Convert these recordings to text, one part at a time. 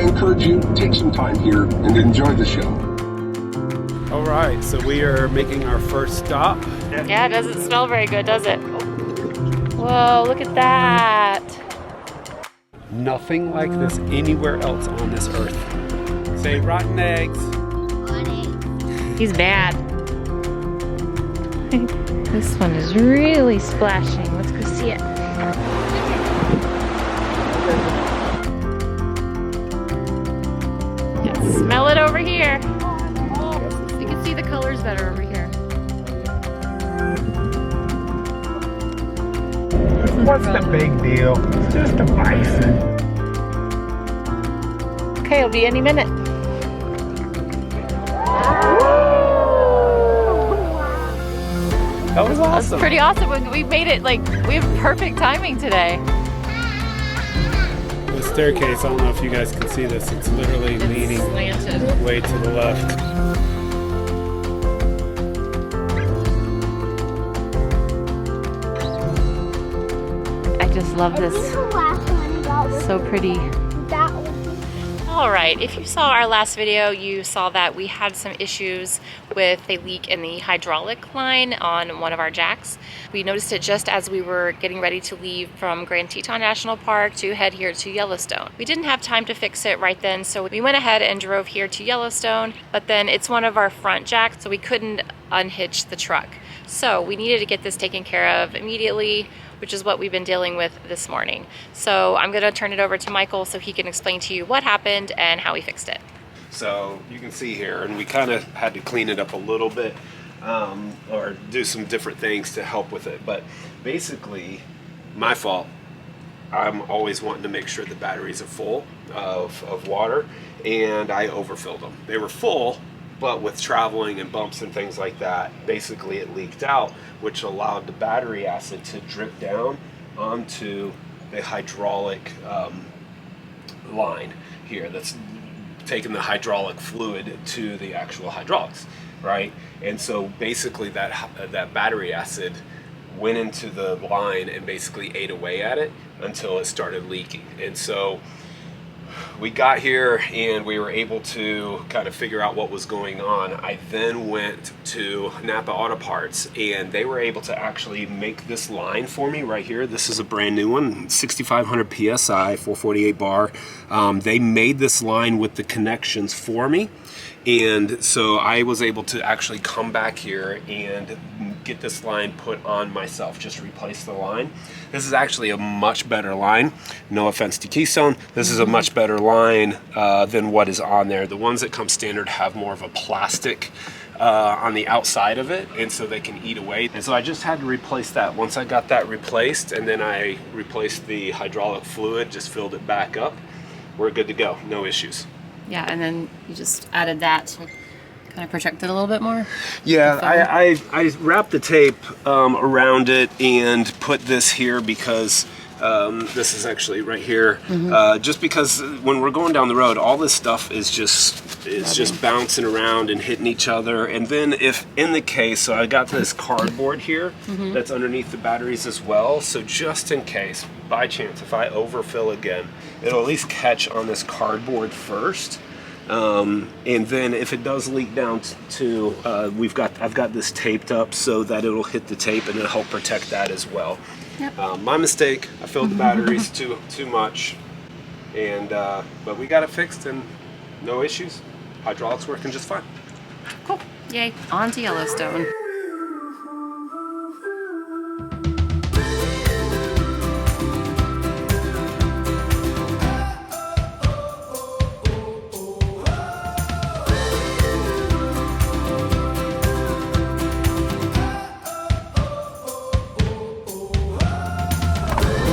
encourage you, take some time here and enjoy the show. All right, so we are making our first stop. Yeah, it doesn't smell very good, does it? Whoa, look at that. Nothing like this anywhere else on this earth. Say rotten eggs. He's bad. This one is really splashing. Let's go see it. Smell it over here. You can see the colors better over here. What's the big deal? It's just a bison. Okay, it'll be any minute. That was awesome. That's pretty awesome. We made it, like, we have perfect timing today. The staircase, I don't know if you guys can see this, it's literally leaning slanted way to the left. I just love this. So pretty. Alright, if you saw our last video, you saw that we had some issues with a leak in the hydraulic line on one of our jacks. We noticed it just as we were getting ready to leave from Grand Teton National Park to head here to Yellowstone. We didn't have time to fix it right then, so we went ahead and drove here to Yellowstone, but then it's one of our front jacks, so we couldn't unhitch the truck. So we needed to get this taken care of immediately, which is what we've been dealing with this morning. So I'm gonna turn it over to Michael so he can explain to you what happened and how we fixed it. So you can see here, and we kind of had to clean it up a little bit or do some different things to help with it. But basically, my fault. I'm always wanting to make sure the batteries are full of water, and I overfilled them. They were full, but with traveling and bumps and things like that, basically it leaked out, which allowed the battery acid to drip down onto the hydraulic line here that's taking the hydraulic fluid to the actual hydraulics, right? And so basically that battery acid went into the line and basically ate away at it until it started leaking. And so we got here and we were able to kind of figure out what was going on. I then went to Napa Auto Parts and they were able to actually make this line for me right here. This is a brand new one, 6,500 PSI, 448 bar. They made this line with the connections for me. And so I was able to actually come back here and get this line put on myself, just replace the line. This is actually a much better line. No offense to Keystone. This is a much better line than what is on there. The ones that come standard have more of a plastic on the outside of it, and so they can eat away. And so I just had to replace that. Once I got that replaced, and then I replaced the hydraulic fluid, just filled it back up, we're good to go, no issues. Yeah, and then you just added that to kind of protect it a little bit more? Yeah, I wrapped the tape around it and put this here because this is actually right here. Just because when we're going down the road, all this stuff is just bouncing around and hitting each other. And then if in the case, so I got this cardboard here that's underneath the batteries as well. So just in case, by chance, if I overfill again, it'll at least catch on this cardboard first. And then if it does leak down to I've got this taped up so that it'll hit the tape and it'll help protect that as well. Yep. My mistake, I filled the batteries too much, and but we got it fixed and no issues. Hydraulics working just fine. Cool. Yay. On to Yellowstone.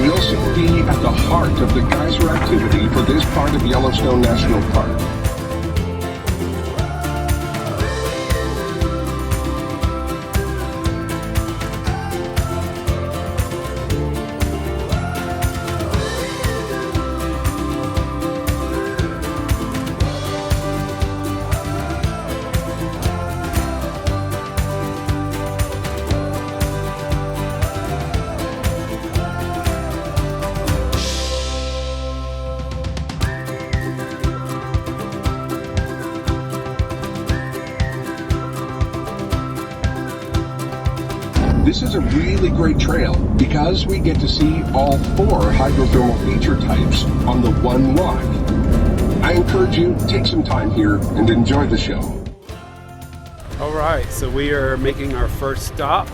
We'll soon be at the heart of the geyser activity for this part of Yellowstone National Park. a really great trail because we get to see all 4 hydrothermal feature types on the one walk. I encourage you to take some time here and enjoy the show. All right, so we are making our first stop.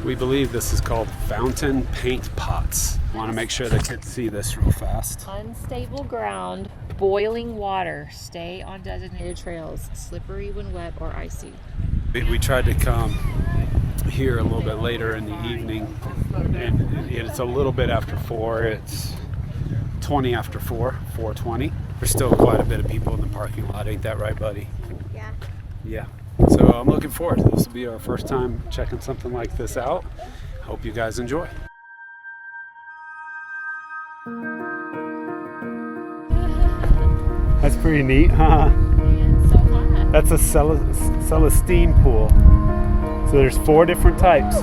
We believe this is called Fountain Paint Pots. I want to make sure the kids see this real fast. Unstable ground, boiling water. Stay on designated trails. Slippery when wet or icy. We tried to come here a little bit later in the evening, and it's a little bit after 4. It's 20 after 4, 4:20. There's still quite a bit of people in the parking lot. Ain't that right, buddy? Yeah. Yeah. So I'm looking forward. This will be our first time checking something like this out. Hope you guys enjoy. That's pretty neat, huh? It's so hot. That's a Celestine pool. So there's 4 different types.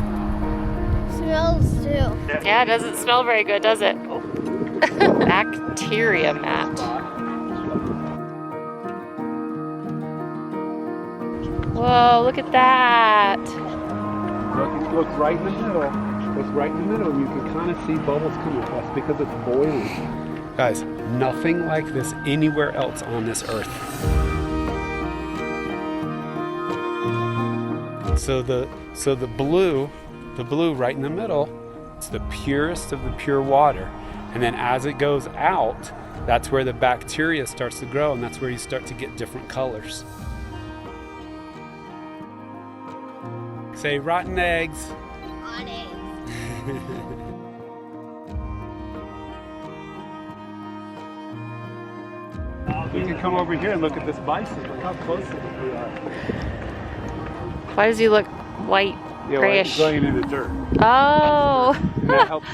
Smells too. Yeah, it doesn't smell very good, does it? Bacteria mat. Whoa, look at that. Look right in the middle. Look right in the middle. You can kind of see bubbles coming across because it's boiling. Guys, nothing like this anywhere else on this earth. So the blue right in the middle, it's the purest of the pure water. And then as it goes out, that's where the bacteria starts to grow, and that's where you start to get different colors. Say rotten eggs. On eggs. We can come over here and look at this bison. Look how close we are. Why does he look white, grayish? He's going into the dirt. Oh. And that helps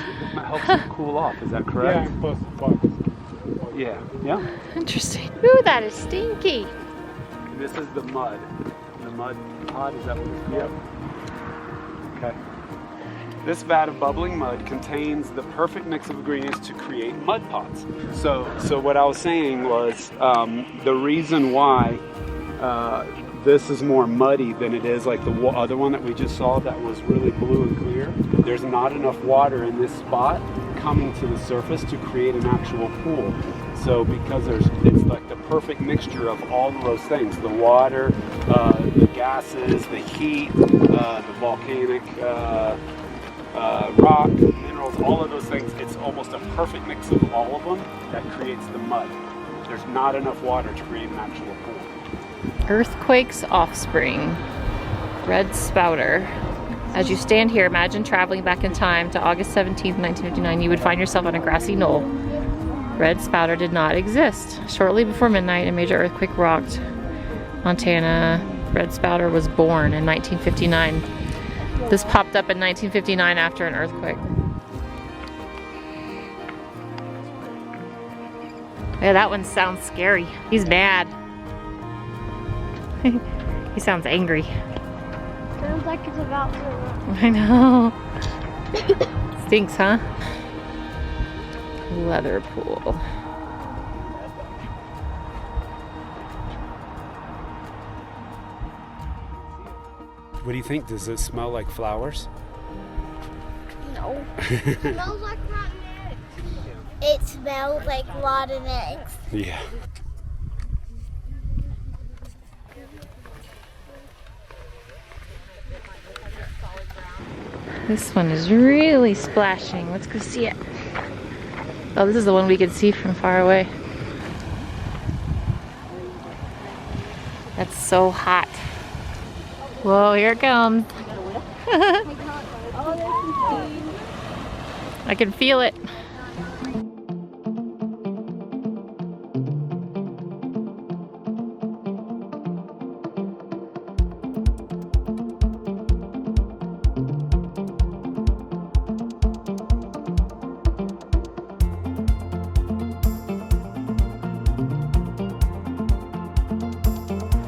him cool off. Is that correct? Yeah. Yeah. Interesting. Ooh, that is stinky. This is the mud. The mud pod, is that what it's? Yep. Okay. This vat of bubbling mud contains the perfect mix of ingredients to create mud pots. So what I was saying was the reason why this is more muddy than it is like the other one that we just saw that was really blue and clear. There's not enough water in this spot coming to the surface to create an actual pool. So because it's like the perfect mixture of all of those things, the water, the gases, the heat, the volcanic rock, minerals, all of those things, it's almost a perfect mix of all of them that creates the mud. There's not enough water to create an actual pool. Earthquake's offspring, red spouter. As you stand here, imagine traveling back in time to August 17th, 1959. You would find yourself on a grassy knoll. Red spouter did not exist. Shortly before midnight, a major earthquake rocked Montana. Red spouter was born in 1959. This popped up in 1959 after an earthquake. Yeah, that one sounds scary. He's mad. He sounds angry. Sounds like it's about to run. I know. Stinks, huh? Leather pool. What do you think? Does it smell like flowers? No. It smells like rotten eggs. It smells like rotten eggs. Yeah. This one is really splashing. Let's go see it. Oh, this is the one we can see from far away. That's so hot. Whoa, here it comes. I can feel it.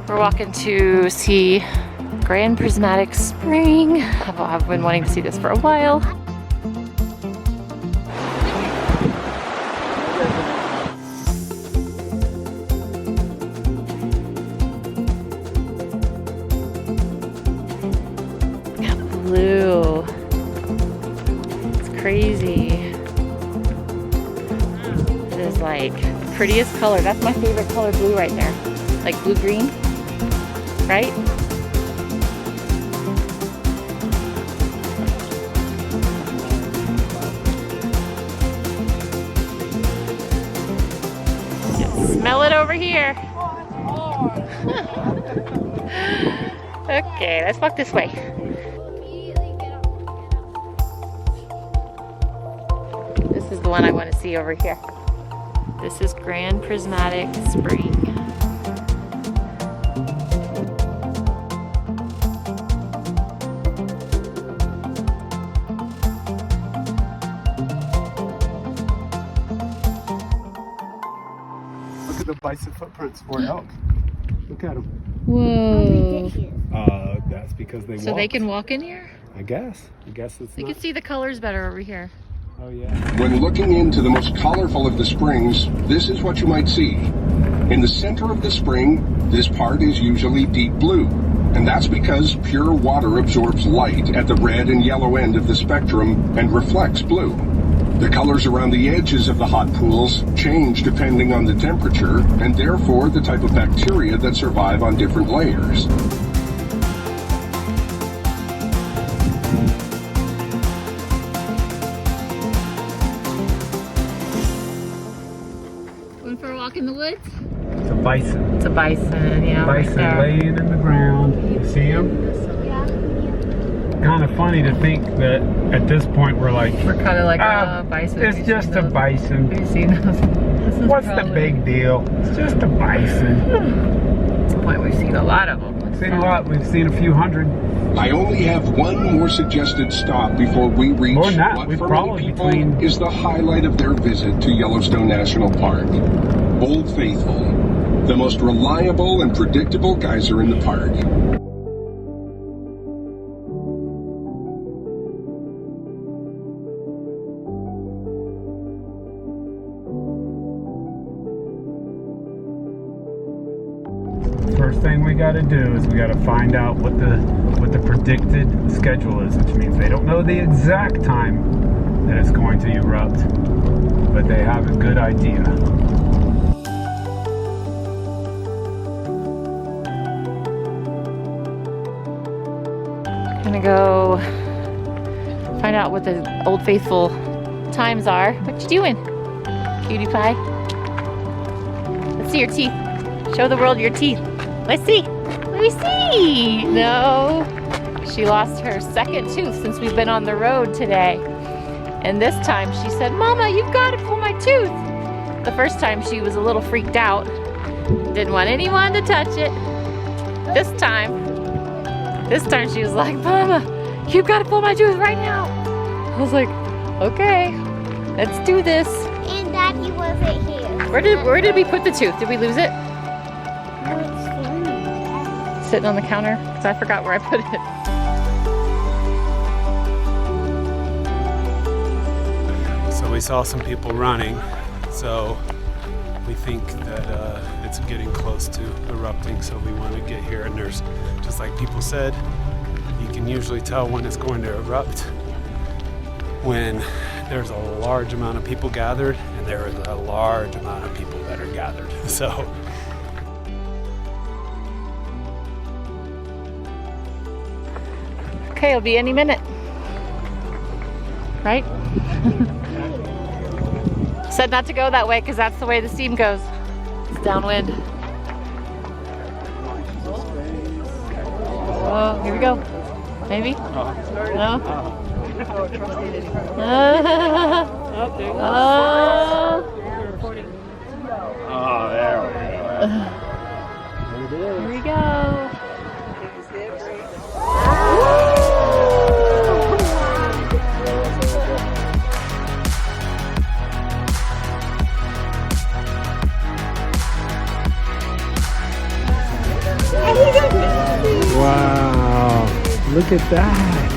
We're walking to see Grand Prismatic Spring. I've been wanting to see this for a while. Blue. crazy. It is like the prettiest color. That's my favorite color, blue right there. Like blue-green, right? Smell it over here. Okay, let's walk this way. This is the one I want to see over here. This is Grand Prismatic Spring. Look at the bison footprints for elk. Look at them. Whoa. That's because they walk. So they can walk in here? I guess it's You can see the colors better over here. Oh yeah. When looking into the most colorful of the springs, this is what you might see. In the center of the spring, this part is usually deep blue, and that's because pure water absorbs light at the red and yellow end of the spectrum and reflects blue. The colors around the edges of the hot pools change depending on the temperature and therefore the type of bacteria that survive on different layers. Going for a walk in the woods? It's a bison. It's a bison, yeah. Bison laying in the ground. You see him? Kind of funny to think that at this point we're kind of like, bison. It's just a bison. Have you seen those? What's the big deal? It's just a bison. At this point, we've seen a lot of them. We've seen a lot. We've seen a few hundred. I only have one more suggested stop before we reach More than that, what we've for many probably people between- is the highlight of their visit to Yellowstone National Park. Old Faithful, the most reliable and predictable geyser in the park. First thing we got to do is we got to find out what the predicted schedule is, which means they don't know the exact time that it's going to erupt, but they have a good idea. Gonna go find out what the Old Faithful times are. What you doing, cutie pie? Let's see your teeth. Show the world your teeth. Let's see. Let me see. No. She lost her second tooth since we've been on the road today. And this time she said, Mama, you've got to pull my tooth. The first time she was a little freaked out. Didn't want anyone to touch it. This time she was like, Mama, you've got to pull my tooth right now. I was like, okay, let's do this. And Daddy wasn't here. Where did we put the tooth? Did we lose it? Sitting on the counter? Because I forgot where I put it. So we saw some people running, so we think that it's getting close to erupting, so we want to get here. And there's, just like people said, you can usually tell when it's going to erupt when there's a large amount of people gathered, and there is a large amount of people that are gathered. So Okay, it'll be any minute. Right? Said not to go that way because that's the way the steam goes. It's downwind. Oh, here we go. Maybe? No? oh, there we go. Here we go. Wow, look at that.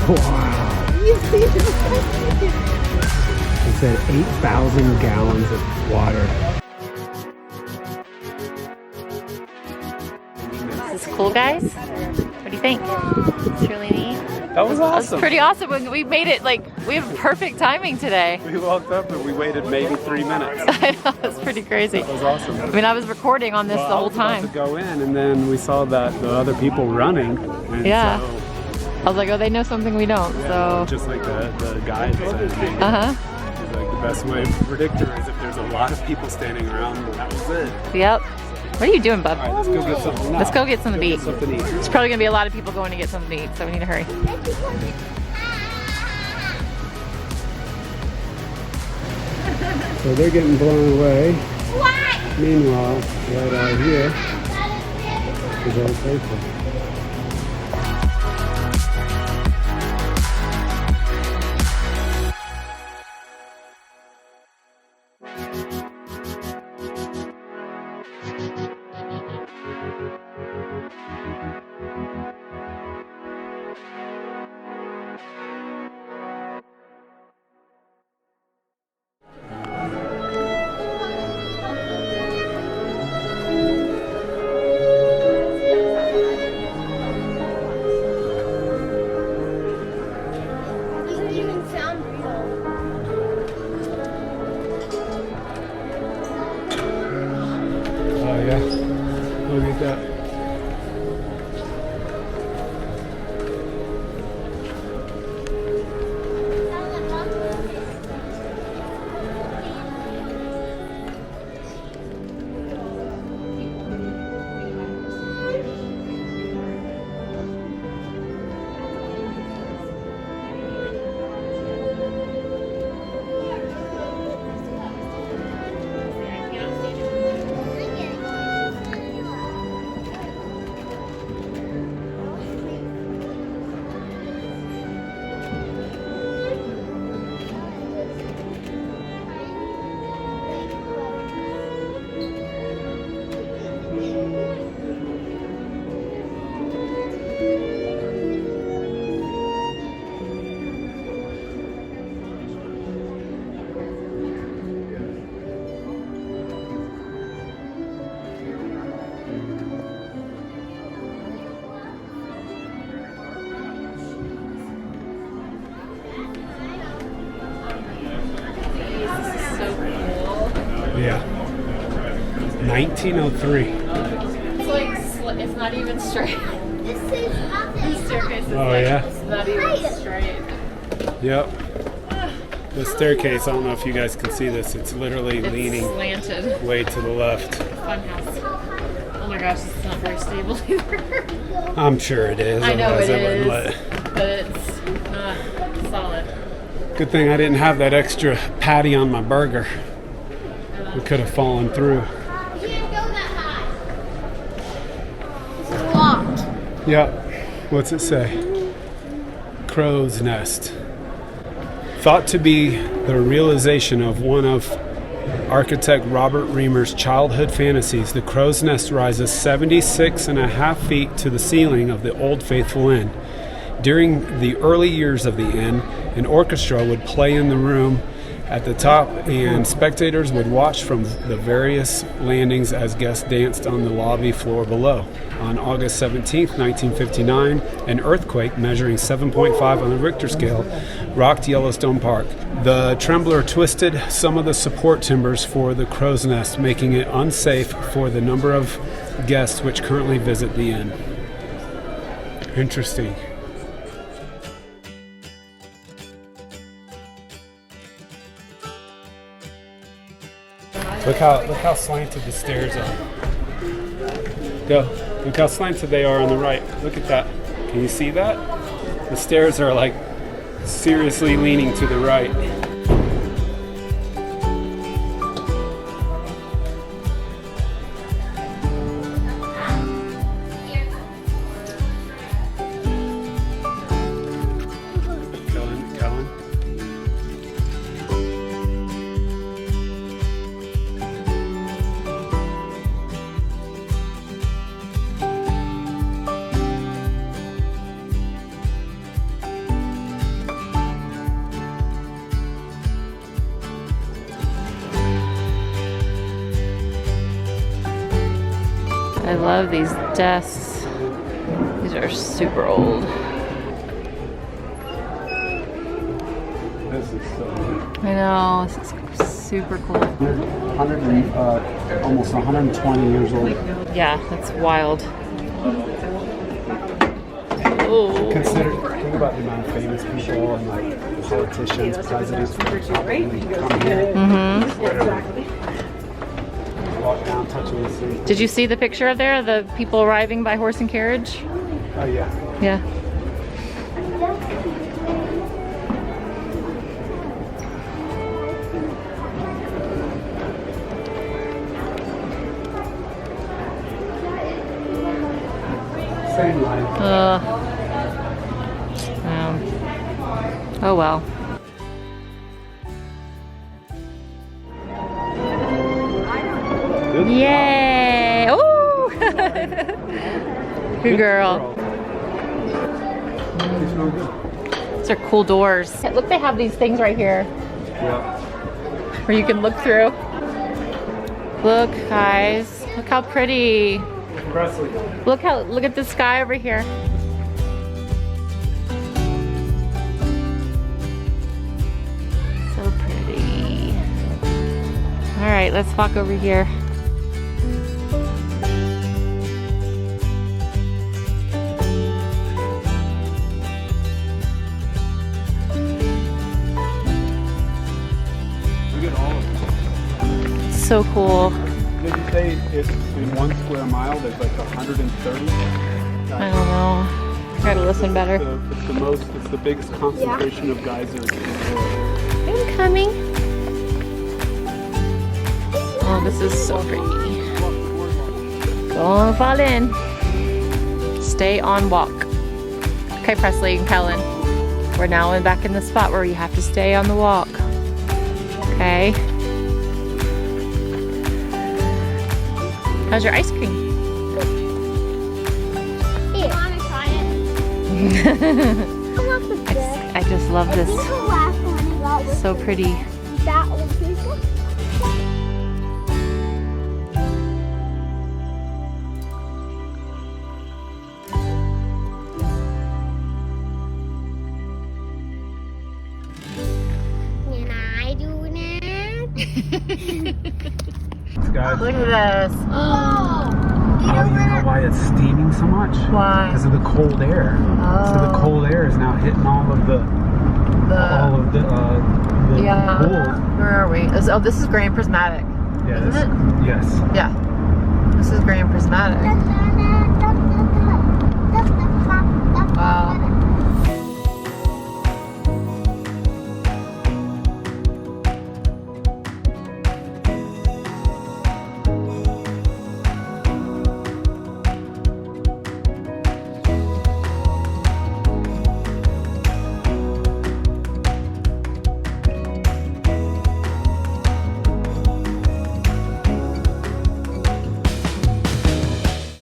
Wow. It said 8,000 gallons of water. This is cool, guys. What do you think? It's really neat. That was awesome. That's pretty awesome. We made it, like, we have perfect timing today. We walked up and we waited maybe 3 minutes. I know, it's pretty crazy. That was awesome. I mean, I was recording on this the whole time. To go in, and then we saw that the other people running. And Yeah. So, I was like, oh, they know something we don't, so. just like the guide said. He's like, the best way to predictor is if there's a lot of people standing around, and that was it. Yep. What are you doing, bub? All right, let's go get something now. Let's go get something to eat. Something to eat. There's probably gonna be a lot of people going to get something to eat, so we need to hurry. So they're getting blown away. What? Meanwhile, right out here is our paper. Doesn't even sound real. Oh yeah, look at that. Yeah. 1903. It's like, it's not even straight. This is nothing. The staircase is Oh yeah. it's not even straight. Yep. The staircase, I don't know if you guys can see this, it's literally It's leaning slanted. way to the left. Funhouse. Oh my gosh, it's not very stable either. I'm sure it is. I know otherwise it I wouldn't is, let it. but it's not solid. Good thing I didn't have that extra patty on my burger. We could have fallen through. You can't go that high. This is locked. Yep. What's it say? Crow's Nest. Thought to be the realization of one of architect Robert Reamer's childhood fantasies, the Crow's Nest rises 76.5 feet to the ceiling of the Old Faithful Inn. During the early years of the inn, an orchestra would play in the room at the top, and spectators would watch from the various landings as guests danced on the lobby floor below. On August 17, 1959, an earthquake measuring 7.5 on the Richter scale rocked Yellowstone Park. The trembler twisted some of the support timbers for the Crow's Nest, making it unsafe for the number of guests which currently visit the inn. Interesting. Look how slanted the stairs are. Go. Look how slanted they are on the right. Look at that. Can you see that? The stairs are like seriously leaning to the right. Kellen. I love these desks. These are super old. This is so neat. I know, this is super cool. 100, almost 120 years old. Yeah, that's wild. Oh. Think about the amount of famous people and like politicians, presidents that come here. Walk down, touching the sea. Did you see the picture up there of the people arriving by horse and carriage? Oh yeah. Yeah. Same line. Oh well. Yay! Oh! Good girl. It's real good. These are cool doors. Look, they have these things right here Yeah. where you can look through. Look, guys. Look how pretty. Presley. Look at the sky over here. So pretty. All right, let's walk over here. Look at all of them. So cool. Did you say it's in 1 square mile there's like 130? I don't know. Gotta listen better. It's the biggest concentration of geysers in the world. I'm coming. Oh, this is so pretty. Don't fall in. Stay on walk. Okay, Presley and Kellen. We're now back in the spot where you have to stay on the walk. Okay. How's your ice cream? You want to try it? I just love I this. think the last one we got was So pretty. that old people. Can I do that? Guys, Look at this. Oh, you know why it's steaming so much? Why? Because of the cold air. So the cold air is now hitting all of the Yeah. cold. Where are we? Oh, this is Grand Prismatic. Yeah, Isn't it? Yes. Yeah. This is Grand Prismatic.